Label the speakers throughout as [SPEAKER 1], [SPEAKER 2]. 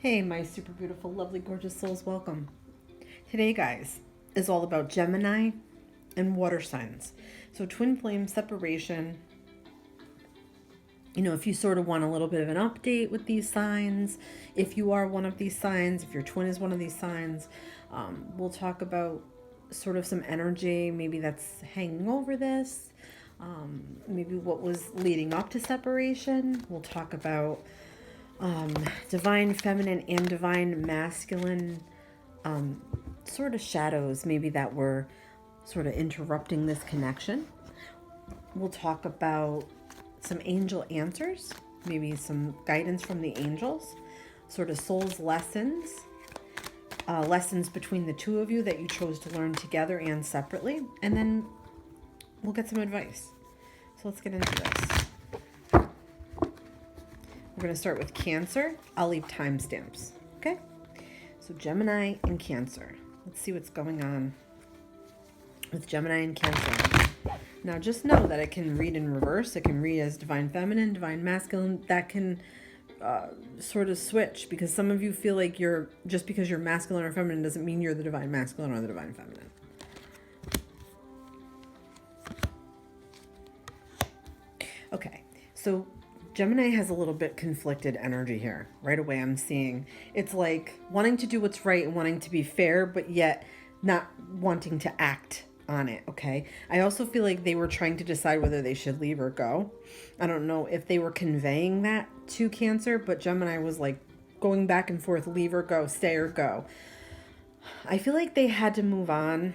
[SPEAKER 1] Hey, my super beautiful, lovely, gorgeous souls, welcome. Today, guys, is all about Gemini and water signs. So, twin flame separation. If you sort of want a little bit of an update with these signs, if you are one of these signs, if your twin is one of these signs, we'll talk about sort of some energy, maybe that's hanging over this, maybe what was leading up to separation. We'll talk about divine feminine and divine masculine sort of shadows maybe that were sort of interrupting this connection. We'll talk about some angel answers, maybe some guidance from the angels, sort of soul's lessons, lessons between the two of you that you chose to learn together and separately, and then we'll get some advice. So let's get into this. We're going to start with Cancer. I'll leave timestamps. Okay? So Gemini and Cancer. Let's see what's going on with Gemini and Cancer. Now just know that it can read in reverse. It can read as divine feminine, divine masculine. That can sort of switch, because some of you feel like just because you're masculine or feminine doesn't mean you're the divine masculine or the divine feminine. Okay, so Gemini has a little bit conflicted energy here. Right away I'm seeing it's like wanting to do what's right and wanting to be fair, but yet not wanting to act on it, okay? I also feel like they were trying to decide whether they should leave or go. I don't know if they were conveying that to Cancer, but Gemini was like going back and forth, leave or go, stay or go. I feel like they had to move on.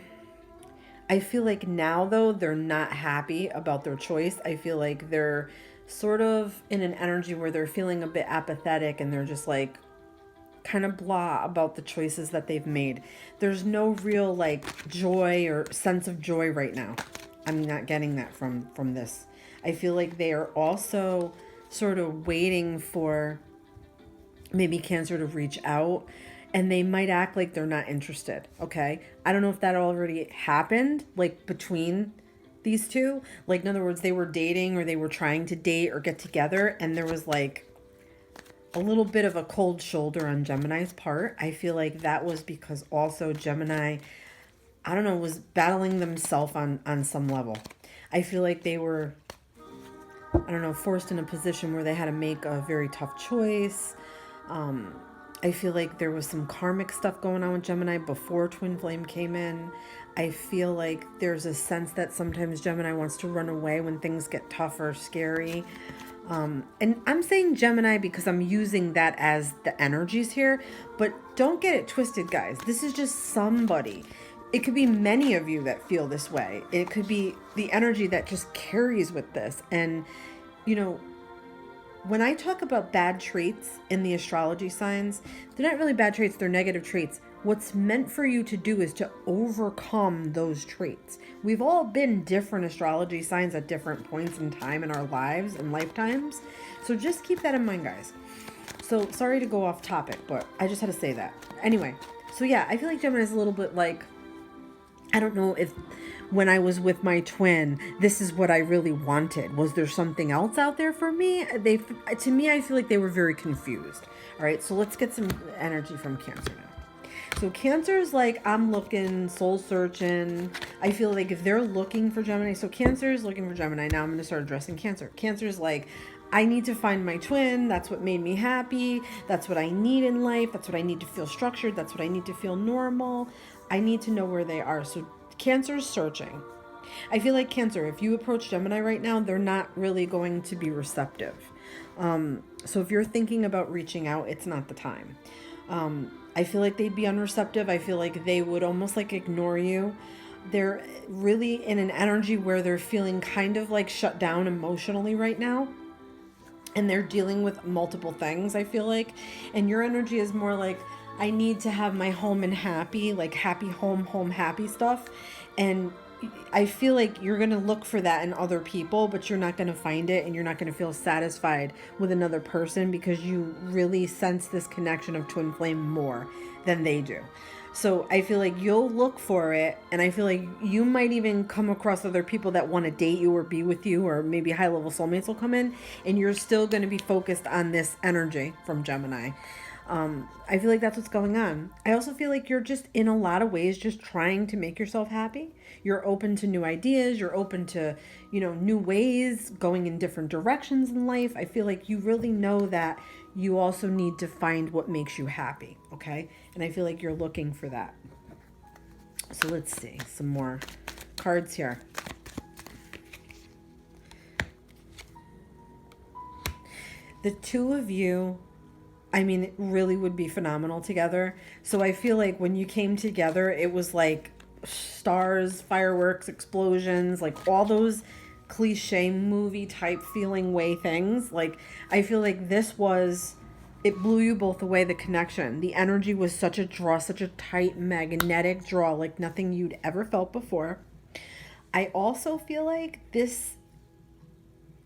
[SPEAKER 1] I feel like now, though, they're not happy about their choice. I feel like they're sort of in an energy where they're feeling a bit apathetic and they're just like kind of blah about the choices that they've made. There's no real like joy or sense of joy right now. I'm not getting that from this. I feel like they are also sort of waiting for maybe Cancer to reach out, and they might act like they're not interested, okay? I don't know if that already happened, like between these two. Like, in other words, they were dating or they were trying to date or get together, and there was like a little bit of a cold shoulder on Gemini's part. I feel like that was because also Gemini, I don't know, was battling themselves on some level. I feel like they were, I don't know, forced in a position where they had to make a very tough choice. I feel like there was some karmic stuff going on with Gemini before Twin Flame came in. I feel like there's a sense that sometimes Gemini wants to run away when things get tough or scary. And I'm saying Gemini because I'm using that as the energies here, but don't get it twisted, guys. This is just somebody. It could be many of you that feel this way. It could be the energy that just carries with this. And, when I talk about bad traits in the astrology signs, they're not really bad traits, they're negative traits. What's meant for you to do is to overcome those traits. We've all been different astrology signs at different points in time in our lives and lifetimes. So just keep that in mind, guys. So sorry to go off topic, but I just had to say that. Anyway, so yeah, I feel like Gemini is a little bit like, I don't know if when I was with my twin, this is what I really wanted. Was there something else out there for me? To me, I feel like they were very confused. All right, so let's get some energy from Cancer now. So Cancer is like, I'm looking, soul searching. I feel like if they're looking for Gemini, so Cancer is looking for Gemini. Now I'm going to start addressing Cancer. Cancer is like, I need to find my twin. That's what made me happy. That's what I need in life. That's what I need to feel structured. That's what I need to feel normal. I need to know where they are. So Cancer's searching. I feel like Cancer, if you approach Gemini right now, they're not really going to be receptive. So if you're thinking about reaching out, it's not the time. I feel like they'd be unreceptive. I feel like they would almost like ignore you. They're really in an energy where they're feeling kind of like shut down emotionally right now. And they're dealing with multiple things, I feel like. And your energy is more like, I need to have my home and happy, like happy home, happy stuff. And I feel like you're going to look for that in other people, but you're not going to find it, and you're not going to feel satisfied with another person because you really sense this connection of twin flame more than they do. So I feel like you'll look for it, and I feel like you might even come across other people that want to date you or be with you, or maybe high-level soulmates will come in, and you're still going to be focused on this energy from Gemini. I feel like that's what's going on. I also feel like you're just in a lot of ways just trying to make yourself happy. You're open to new ideas. You're open to, new ways, going in different directions in life. I feel like you really know that you also need to find what makes you happy. Okay. And I feel like you're looking for that. So let's see some more cards here. The two of you, I mean, it really would be phenomenal together. So I feel like when you came together, it was like stars, fireworks, explosions, like all those cliche movie type feeling way things. Like, I feel like it blew you both away, the connection. The energy was such a draw, such a tight magnetic draw, like nothing you'd ever felt before. I also feel like this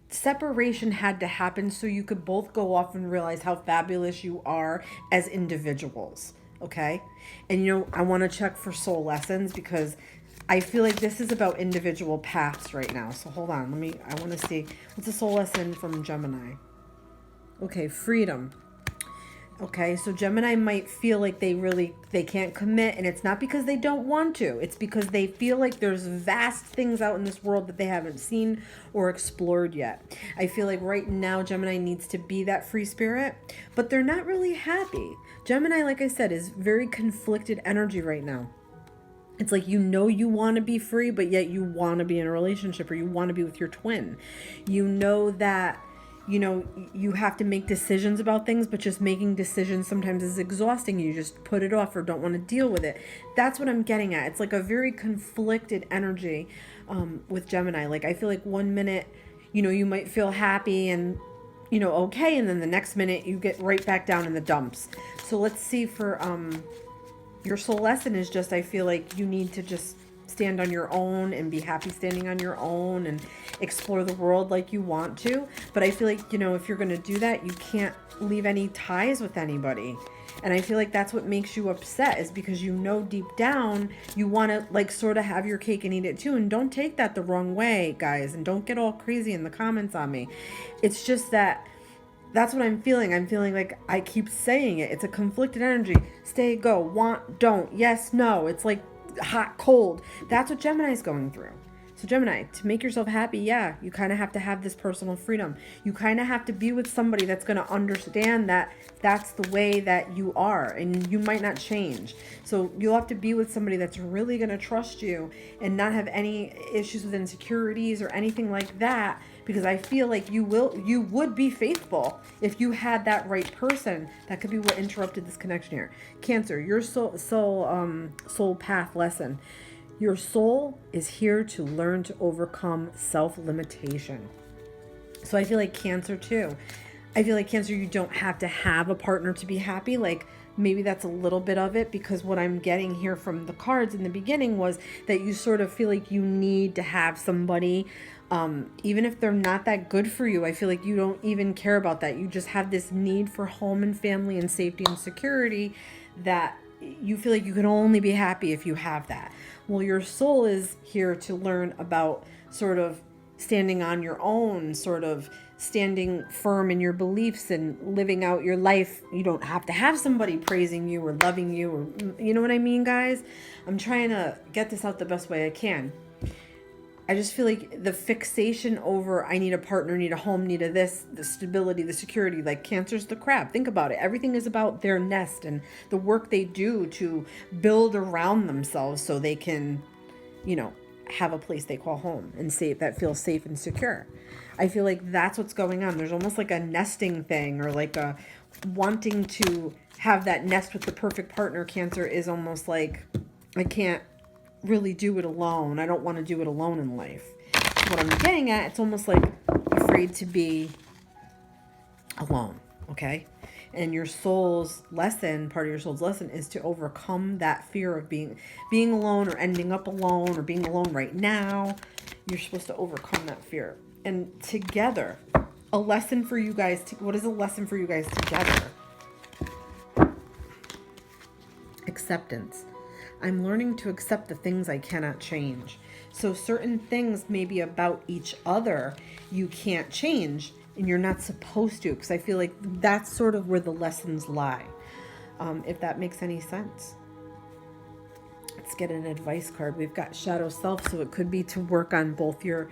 [SPEAKER 1] separation had to happen so you could both go off and realize how fabulous you are as individuals. Okay. And I want to check for soul lessons because I feel like this is about individual paths right now. So hold on. I want to see what's a soul lesson from Gemini. Okay. Freedom. Okay, so Gemini might feel like they can't commit, and it's not because they don't want to. It's because they feel like there's vast things out in this world that they haven't seen or explored yet. I feel like right now Gemini needs to be that free spirit, but they're not really happy. Gemini, like I said, is very conflicted energy right now. It's like you want to be free, but yet you want to be in a relationship or you want to be with your twin. You know that you have to make decisions about things, but just making decisions sometimes is exhausting. You just put it off or don't want to deal with it. That's what I'm getting at. It's like a very conflicted energy with Gemini. Like, I feel like 1 minute, you might feel happy and, okay. And then the next minute you get right back down in the dumps. So let's see for your soul lesson is just, I feel like you need to just stand on your own and be happy standing on your own and explore the world like you want to. But I feel like, if you're going to do that, you can't leave any ties with anybody. And I feel like that's what makes you upset, is because deep down you want to like sort of have your cake and eat it too. And don't take that the wrong way, guys, and don't get all crazy in the comments on me. It's just that's what I'm feeling. I'm feeling like I keep saying it. It's a conflicted energy. Stay, go, want, don't, yes, no. It's like hot, cold. That's what Gemini's going through. So Gemini, to make yourself happy, yeah, you kind of have to have this personal freedom. You kind of have to be with somebody that's going to understand that that's the way that you are and you might not change. So you'll have to be with somebody that's really going to trust you and not have any issues with insecurities or anything like that, because I feel like you would be faithful if you had that right person. That could be what interrupted this connection here. Cancer, your soul path lesson. Your soul is here to learn to overcome self-limitation. So I feel like Cancer too. I feel like Cancer, you don't have to have a partner to be happy. Like, maybe that's a little bit of it, because what I'm getting here from the cards in the beginning was that you sort of feel like you need to have somebody, even if they're not that good for you. I feel like you don't even care about that. You just have this need for home and family and safety and security that you feel like you can only be happy if you have that. Well, your soul is here to learn about sort of standing on your own, sort of standing firm in your beliefs and living out your life. You don't have to have somebody praising you or loving you, or you know what I mean, guys? I'm trying to get this out the best way I can. I just feel like the fixation over I need a partner, need a home, need a this, the stability, the security, like Cancer's the crab. Think about it. Everything is about their nest and the work they do to build around themselves so they can, have a place they call home and safe, that feels safe and secure. I feel like that's what's going on. There's almost like a nesting thing, or like a wanting to have that nest with the perfect partner. Cancer is almost like, I can't really do it alone. I don't want to do it alone in life. What I'm getting at, it's almost like afraid to be alone. Okay. And your soul's lesson, part of your soul's lesson, is to overcome that fear of being alone or ending up alone or being alone right now. You're supposed to overcome that fear. And together, a lesson for you guys. What is a lesson for you guys together? Acceptance. I'm learning to accept the things I cannot change. So certain things maybe about each other you can't change, and you're not supposed to, because I feel like that's sort of where the lessons lie. if that makes any sense. Let's get an advice card. We've got shadow self, so it could be to work on both your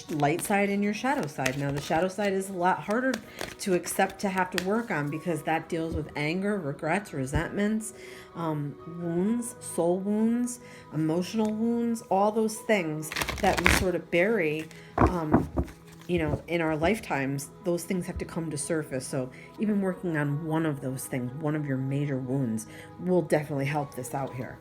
[SPEAKER 1] light side and your shadow side. Now, the shadow side is a lot harder to accept, to have to work on, because that deals with anger, regrets, resentments, wounds, soul wounds, emotional wounds, all those things that we sort of bury, in our lifetimes. Those things have to come to surface. So even working on one of those things, one of your major wounds, will definitely help this out here.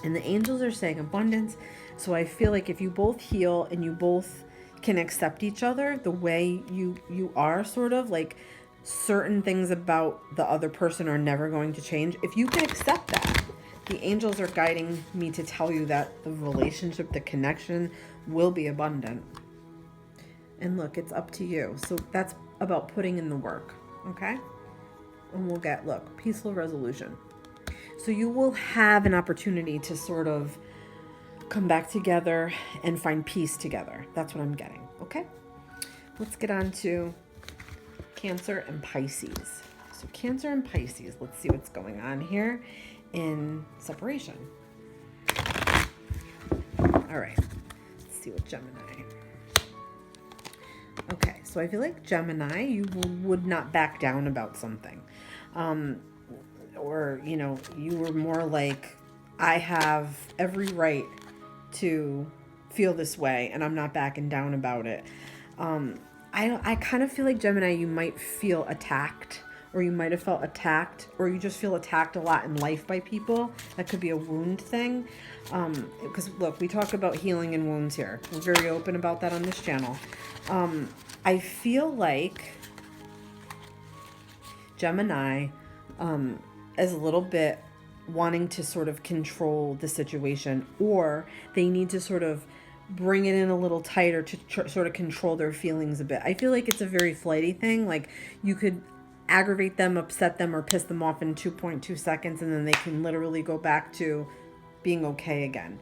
[SPEAKER 1] And the angels are saying abundance. So I feel like if you both heal and you both can accept each other the way you are, sort of like certain things about the other person are never going to change. If you can accept that, the angels are guiding me to tell you that the relationship, the connection will be abundant. And look, it's up to you. So that's about putting in the work, okay? And we'll get, look, peaceful resolution. So you will have an opportunity to sort of come back together and find peace together. That's what I'm getting, okay? Let's get on to Cancer and Pisces. So Cancer and Pisces, let's see what's going on here in separation. All right, let's see what Gemini. Okay, so I feel like Gemini, you would not back down about something. Or, you were more like, I have every right to feel this way and I'm not backing down about it. I kind of feel like Gemini, you might feel attacked, or you might have felt attacked, or you just feel attacked a lot in life by people. That could be a wound thing. Because look, we talk about healing and wounds here. We're very open about that on this channel. I feel like Gemini is a little bit wanting to sort of control the situation, or they need to sort of bring it in a little tighter to sort of control their feelings a bit. I feel like it's a very flighty thing. Like you could aggravate them, upset them, or piss them off in 2.2 seconds, and then they can literally go back to being okay again.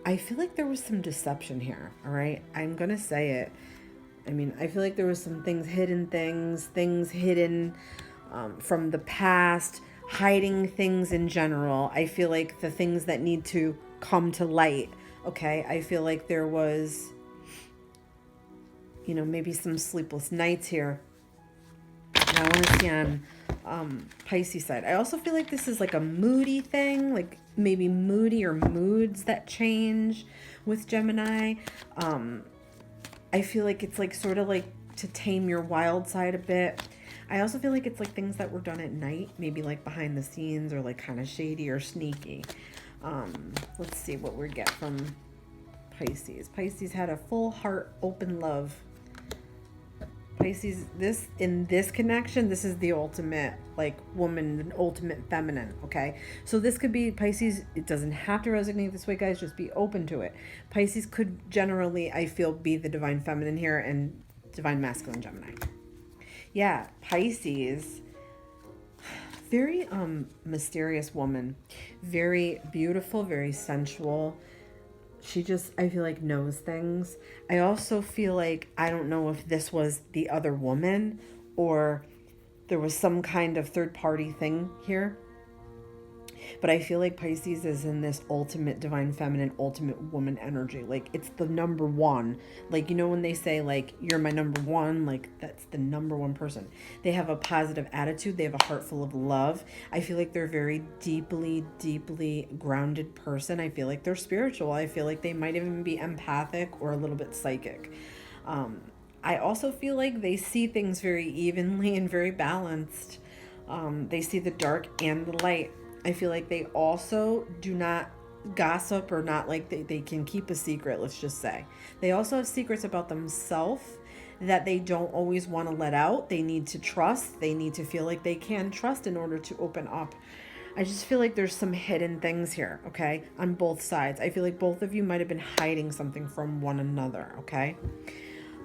[SPEAKER 1] I feel like there was some deception here, all right? I'm going to say it. I mean, I feel like there was some things hidden from the past, hiding things in general. I feel like the things that need to come to light, okay? I feel like there was, maybe some sleepless nights here. And I want to see on Pisces side. I also feel like this is like a moody thing, like maybe moody or moods that change with Gemini. I feel like it's like sort of like to tame your wild side a bit. I also feel like it's like things that were done at night, maybe like behind the scenes, or like kind of shady or sneaky. Let's see what we get from Pisces. Pisces had a full heart, open love. Pisces, in this connection, this is the ultimate like woman, the ultimate feminine, okay? So this could be Pisces. It doesn't have to resonate this way, guys. Just be open to it. Pisces could generally, I feel, be the divine feminine here and divine masculine Gemini. Yeah, Pisces, very mysterious woman, very beautiful, very sensual. She just, I feel like, knows things. I also feel like, I don't know if this was the other woman or there was some kind of third party thing here. But I feel like Pisces is in this ultimate divine feminine, ultimate woman energy. Like it's the number one. Like, when they say like, you're my number one, like that's the number one person. They have a positive attitude. They have a heart full of love. I feel like they're a very deeply, deeply grounded person. I feel like they're spiritual. I feel like they might even be empathic or a little bit psychic. I also feel like they see things very evenly and very balanced. They see the dark and the light. I feel like they also do not gossip, or not like they can keep a secret, let's just say. They also have secrets about themselves that they don't always want to let out. They need to trust. They need to feel like they can trust in order to open up. I just feel like there's some hidden things here, okay, on both sides. I feel like both of you might have been hiding something from one another, okay?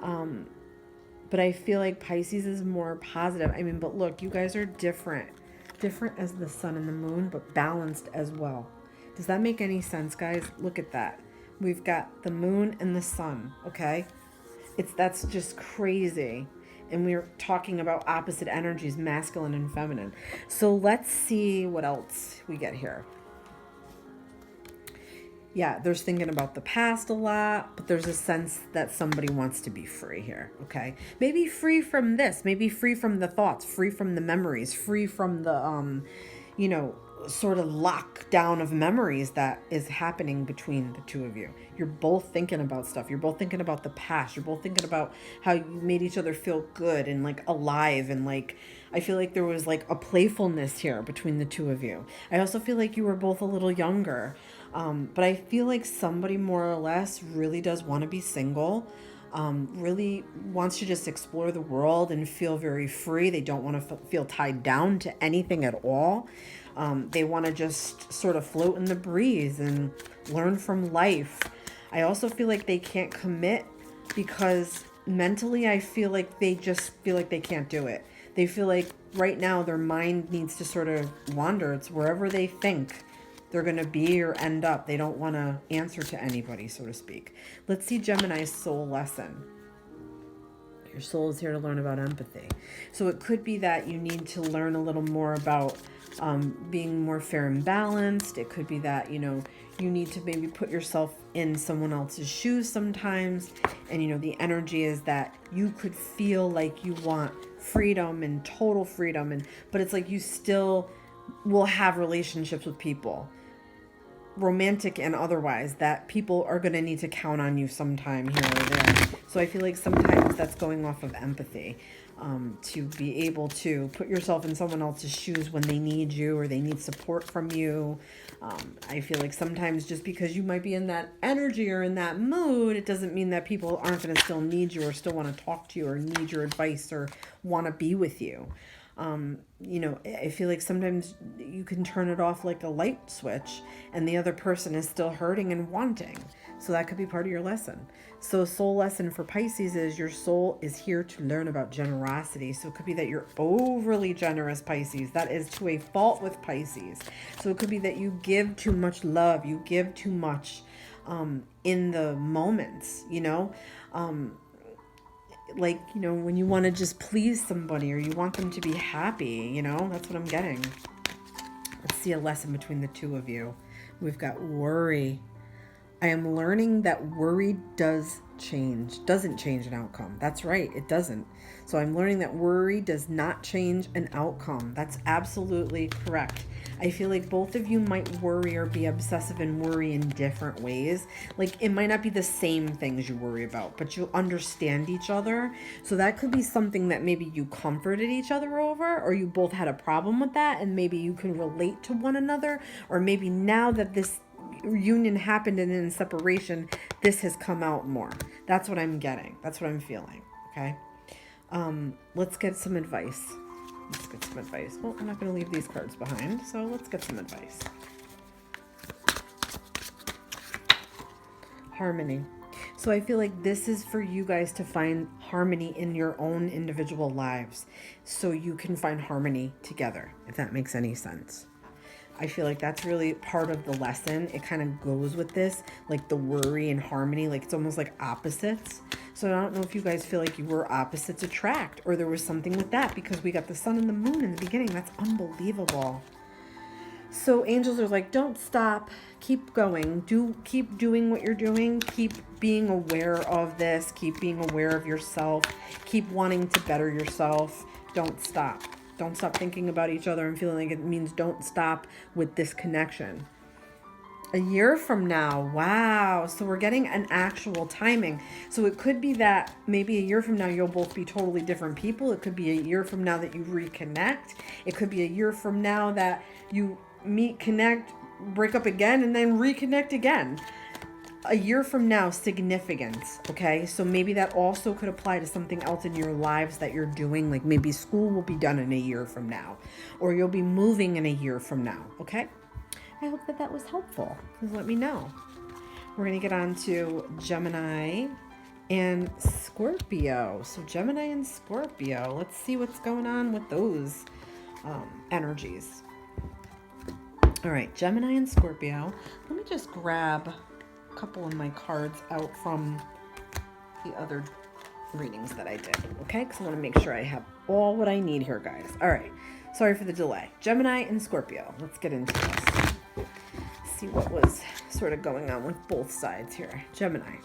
[SPEAKER 1] But I feel like Pisces is more positive. I mean, but look, you guys are different as the sun and the moon, but balanced as well. Does that make any sense, guys? Look at that. We've got the moon and the sun, okay? That's just crazy. And we're talking about opposite energies, masculine and feminine. So let's see what else we get here. Yeah, there's thinking about the past a lot, but there's a sense that somebody wants to be free here, okay? Maybe free from this, maybe free from the thoughts, free from the memories, free from the, sort of lockdown of memories that is happening between the two of you. You're both thinking about stuff. You're both thinking about the past. You're both thinking about how you made each other feel good and like alive. And like, I feel like there was like a playfulness here between the two of you. I also feel like you were both a little younger. But I feel like somebody more or less really does want to be single. Really wants to just explore the world and feel very free. They don't want to feel tied down to anything at all. They want to just sort of float in the breeze and learn from life. I also feel like they can't commit because mentally I feel like they just feel like they can't do it. They feel like right now their mind needs to sort of wander. It's wherever they think they're going to be or end up. They don't want to answer to anybody, so to speak. Let's see Gemini's soul lesson. Your soul is here to learn about empathy. So it could be that you need to learn a little more about being more fair and balanced. It could be that, you need to maybe put yourself in someone else's shoes sometimes. And, the energy is that you could feel like you want freedom and total freedom. But it's like you still will have relationships with people, romantic and otherwise, that people are going to need to count on you sometime here or there. So I feel like sometimes that's going off of empathy, to be able to put yourself in someone else's shoes when they need you or they need support from you. I feel like sometimes just because you might be in that energy or in that mood, it doesn't mean that people aren't going to still need you or still want to talk to you or need your advice or want to be with you. I feel like sometimes you can turn it off like a light switch and the other person is still hurting and wanting. So that could be part of your lesson. So a soul lesson for Pisces is your soul is here to learn about generosity. So it could be that you're overly generous, Pisces. That is to a fault with Pisces. So it could be that you give too much love. You give too much in the moments, when you want to just please somebody or you want them to be happy, that's what I'm getting. Let's see a lesson between the two of you. We've got worry. I am learning that worry doesn't change an outcome. That's right, it doesn't. So I'm learning that worry does not change an outcome. That's absolutely correct. I feel like both of you might worry or be obsessive and worry in different ways. Like it might not be the same things you worry about, but you understand each other. So that could be something that maybe you comforted each other over, or you both had a problem with that and maybe you can relate to one another, or maybe now that this union happened and in separation, this has come out more. That's what I'm getting. That's what I'm feeling. Okay. Let's get some advice. Well, I'm not going to leave these cards behind, so let's get some advice. Harmony. So I feel like this is for you guys to find harmony in your own individual lives so you can find harmony together, if that makes any sense. I feel like that's really part of the lesson. It kind of goes with this, like the worry and harmony, like it's almost like opposites. So I don't know if you guys feel like you were opposites attract, or there was something with that, because we got the sun and the moon in the beginning. That's unbelievable. So angels are like, don't stop, keep going, keep doing what you're doing, keep being aware of this, keep being aware of yourself, keep wanting to better yourself. Don't stop. Don't stop thinking about each other and feeling like it means don't stop with this connection. A year from now, wow. So we're getting an actual timing. So it could be that maybe a year from now, you'll both be totally different people. It could be a year from now that you reconnect. It could be a year from now that you meet, connect, break up again, and then reconnect again. A year from now, significance, okay? So maybe that also could apply to something else in your lives that you're doing. Like maybe school will be done in a year from now, or you'll be moving in a year from now, okay? I hope that was helpful. Please let me know. We're going to get on to Gemini and Scorpio. So Gemini and Scorpio, let's see what's going on with those energies. All right, Gemini and Scorpio. Let me just grab couple of my cards out from the other readings that I did, okay? Because I want to make sure I have all what I need here, guys. All right. Sorry for the delay. Gemini and Scorpio. Let's get into this. See what was sort of going on with both sides here. Gemini.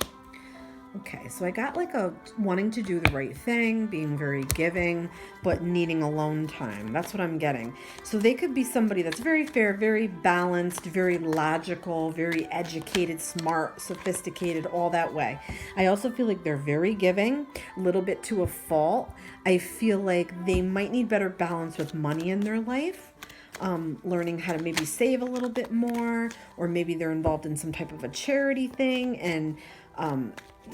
[SPEAKER 1] Okay, so I got like a wanting to do the right thing, being very giving, but needing alone time. That's what I'm getting. So they could be somebody that's very fair, very balanced, very logical, very educated, smart, sophisticated, all that way. I also feel like they're very giving, a little bit to a fault. I feel like they might need better balance with money in their life. Learning how to maybe save a little bit more, or maybe they're involved in some type of a charity thing and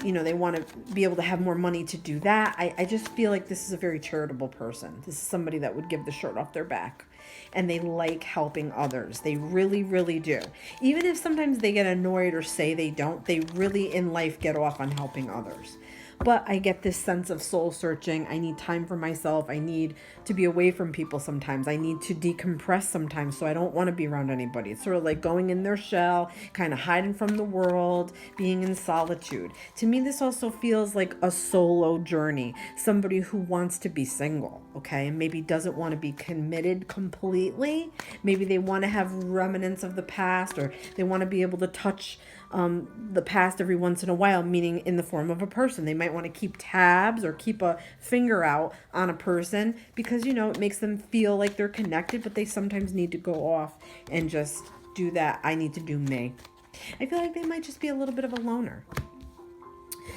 [SPEAKER 1] they want to be able to have more money to do that. I just feel like this is a very charitable person. This is somebody that would give the shirt off their back, and they like helping others. They really, really do. Even if sometimes they get annoyed or say they don't, they really in life get off on helping others. But I get this sense of soul searching. I need time for myself. I need to be away from people sometimes. I need to decompress sometimes, so I don't want to be around anybody. It's sort of like going in their shell, kind of hiding from the world, being in solitude. To me, this also feels like a solo journey. Somebody who wants to be single, okay? And maybe doesn't want to be committed completely. Maybe they want to have remnants of the past, or they want to be able to touch the past every once in a while, meaning in the form of a person. They might want to keep tabs or keep a finger out on a person because, it makes them feel like they're connected, but they sometimes need to go off and just do that. I need to do me. I feel like they might just be a little bit of a loner.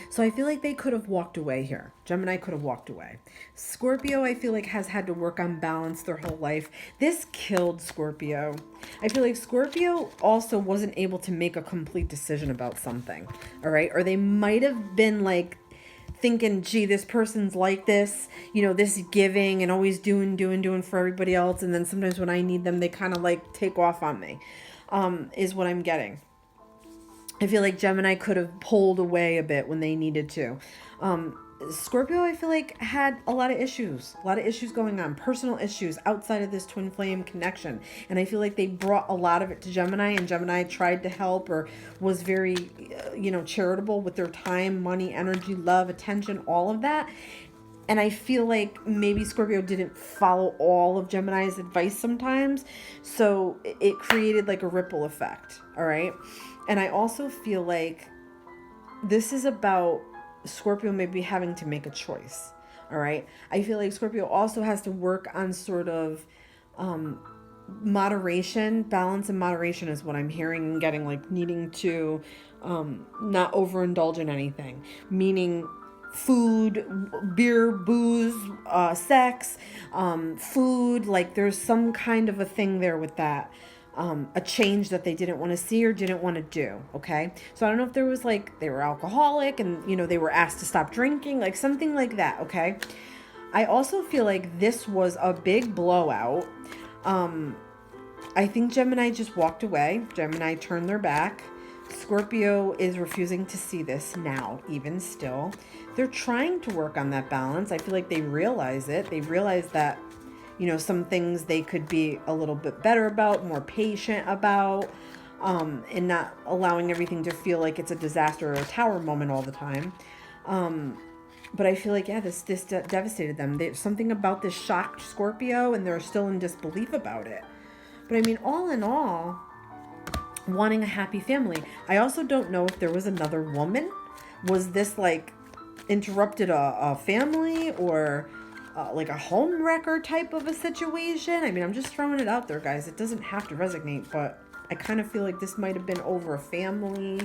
[SPEAKER 1] So I feel like they could have walked away here. Gemini could have walked away. Scorpio, I feel like, has had to work on balance their whole life. This killed Scorpio. I feel like Scorpio also wasn't able to make a complete decision about something. All right. Or they might have been like thinking, gee, this person's like this, this giving and always doing for everybody else. And then sometimes when I need them, they kind of like take off on me, is what I'm getting. I feel like Gemini could have pulled away a bit when they needed to. Scorpio, I feel like, had a lot of issues going on, personal issues outside of this twin flame connection. And I feel like they brought a lot of it to Gemini, and Gemini tried to help or was very, charitable with their time, money, energy, love, attention, all of that. And I feel like maybe Scorpio didn't follow all of Gemini's advice sometimes. So it created like a ripple effect. All right. And I also feel like this is about Scorpio maybe having to make a choice. All right. I feel like Scorpio also has to work on sort of moderation, balance and moderation is what I'm hearing and getting, like needing to not overindulge in anything, meaning food, beer, booze, sex, food, like there's some kind of a thing there with that. A change that they didn't want to see or didn't want to do. Okay. So I don't know if there was like, they were alcoholic and, they were asked to stop drinking, like something like that. Okay. I also feel like this was a big blowout. I think Gemini just walked away. Gemini turned their back. Scorpio is refusing to see this now, even still. They're trying to work on that balance. I feel like they realize it. They realize that, some things they could be a little bit better about, more patient about, and not allowing everything to feel like it's a disaster or a tower moment all the time. But I feel like, this devastated them. There's something about this shocked Scorpio, and they're still in disbelief about it. But I mean, all in all, wanting a happy family. I also don't know if there was another woman. Was this like interrupted a family or like a home wrecker type of a situation? I mean, I'm just throwing it out there, guys. It doesn't have to resonate, but I kind of feel like this might have been over a family.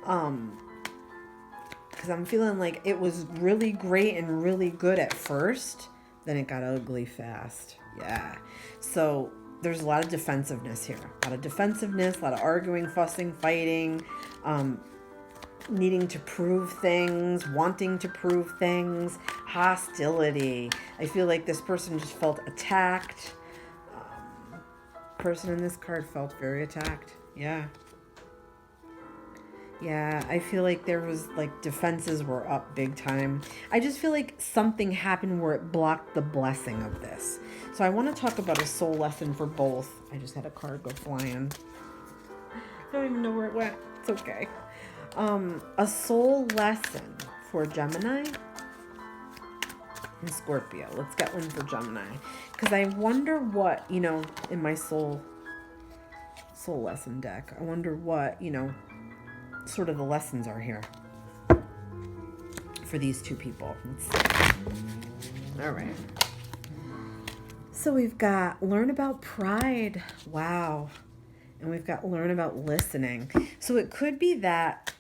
[SPEAKER 1] Because I'm feeling like it was really great and really good at first. Then it got ugly fast. Yeah. So there's a lot of defensiveness here. A lot of defensiveness, a lot of arguing, fussing, fighting, needing to prove things, wanting to prove things, hostility. I feel like this person just felt attacked. Person in this card felt very attacked. Yeah. Yeah, I feel like there was like defenses were up big time. I just feel like something happened where it blocked the blessing of this. So I want to talk about a soul lesson for both. I just had a card go flying. I don't even know where it went. It's okay. A soul lesson for Gemini and Scorpio. Let's get one for Gemini. Because I wonder what, in my soul lesson deck, I wonder what, sort of the lessons are here for these two people. Let's see. All right. So we've got learn about pride. Wow. And we've got learn about listening. So it could be that,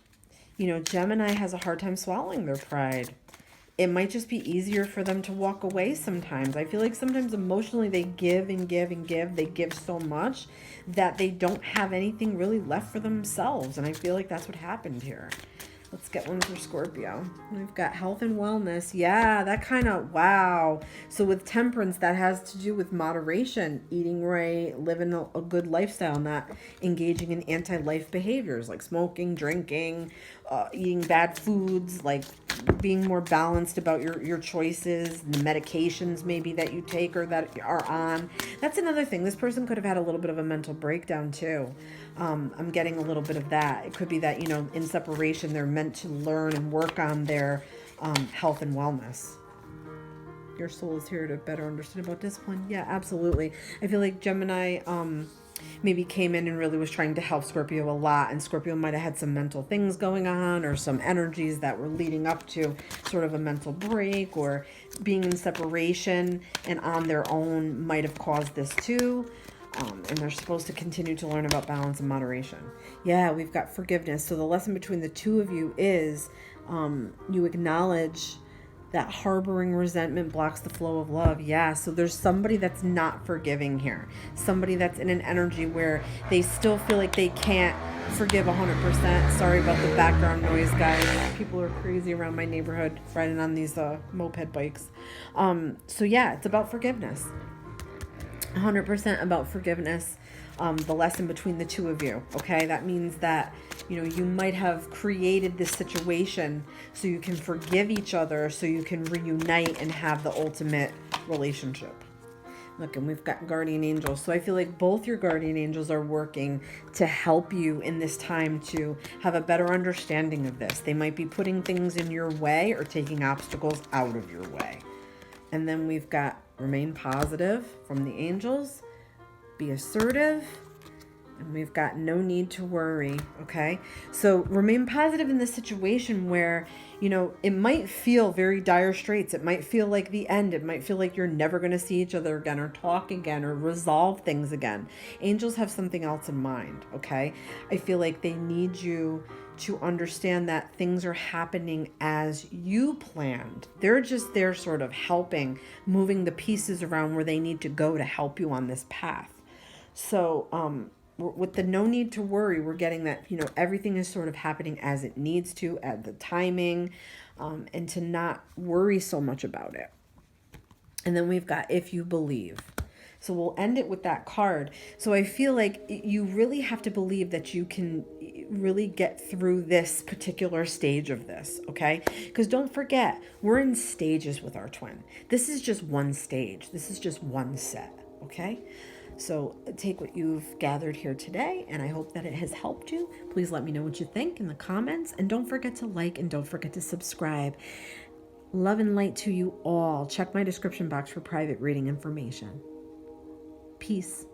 [SPEAKER 1] Gemini has a hard time swallowing their pride. It might just be easier for them to walk away sometimes. I feel like sometimes emotionally they give and give and give. They give so much that they don't have anything really left for themselves. And I feel like that's what happened here. Let's get one for Scorpio. We've got health and wellness. Yeah, that kind of, wow. So with temperance, that has to do with moderation, eating right, living a good lifestyle, not engaging in anti-life behaviors like smoking, drinking, eating bad foods, like being more balanced about your choices, the medications maybe that you take or that are on. That's another thing. This person could have had a little bit of a mental breakdown too. I'm getting a little bit of that. It could be that, in separation, they're meant to learn and work on their health and wellness. Your soul is here to better understand about discipline. Yeah, absolutely. I feel like Gemini maybe came in and really was trying to help Scorpio a lot, and Scorpio might have had some mental things going on or some energies that were leading up to sort of a mental break, or being in separation and on their own might have caused this too. And they're supposed to continue to learn about balance and moderation. Yeah, we've got forgiveness. So the lesson between the two of you is you acknowledge that harboring resentment blocks the flow of love. Yeah, so there's somebody that's not forgiving here. Somebody that's in an energy where they still feel like they can't forgive 100%. Sorry about the background noise, guys. People are crazy around my neighborhood riding on these moped bikes. So yeah, it's about forgiveness. 100% about forgiveness. The lesson between the two of you. Okay, that means that you might have created this situation so you can forgive each other, so you can reunite and have the ultimate relationship. Look, and we've got guardian angels. So I feel like both your guardian angels are working to help you in this time to have a better understanding of this. They might be putting things in your way or taking obstacles out of your way. And then we've got remain positive from the angels, be assertive, and we've got no need to worry. Okay, so remain positive in this situation where it might feel very dire straits. It might feel like the end. It might feel like you're never going to see each other again or talk again or resolve things again. Angels have something else in mind. Okay, I feel like they need you to understand that things are happening as you planned. They're just there sort of helping, moving the pieces around where they need to go to help you on this path. So with the no need to worry, we're getting that, everything is sort of happening as it needs to at the timing, and to not worry so much about it. And then we've got if you believe. So we'll end it with that card. So I feel like you really have to believe that you can really get through this particular stage of this, okay? Because don't forget, we're in stages with our twin. This is just one stage. This is just one set, okay? So take what you've gathered here today, and I hope that it has helped you. Please let me know what you think in the comments, and don't forget to like and don't forget to subscribe. Love and light to you all. Check my description box for private reading information. Peace.